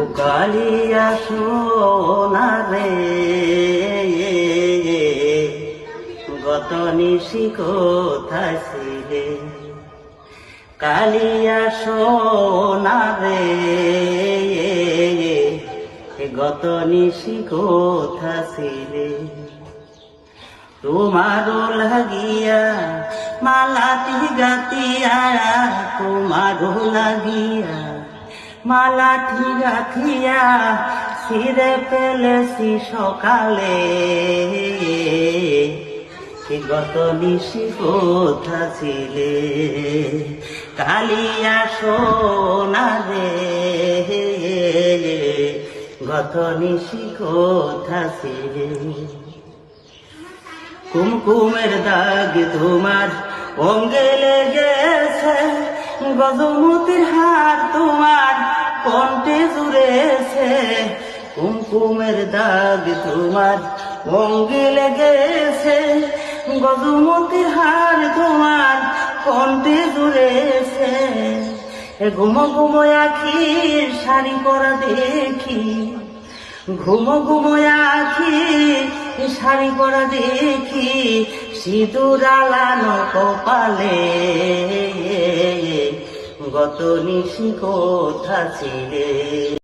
ও কালিয়া সোনা রে, গত নিশি কোথায় ছিলে? কালিয়া সোনা রে, গত নিশি কোথায় ছিলে? তোমারও লাগিয়া মালাটি গাতিয়া, তোমারও লাগিয়া মালাটি গাথিয়া ছিঁড়ে ফেলেছি সকালে। গত নিশি কোথা ছিলে? কালিয়া সোনা রে, গত নিশি কোথা ছিলে? কুমকুমের দাগ তোমার অঙ্গে লেগেছে, গজমতির হার তোমার কণ্ঠে জুড়েছে। কুমকুমের দাগ তোমার অঙ্গে লেগেছে, গজমতির হার তোমার কণ্ঠে জুড়েছে। ঘুমো ঘুমো আখি শাড়ি পরা দেখি, ঘুমো ঘুমো আখি শাড়ি পরা দেখি, সিঁদুর আলানো কপালে। গত নিশি কোথা ছিলে?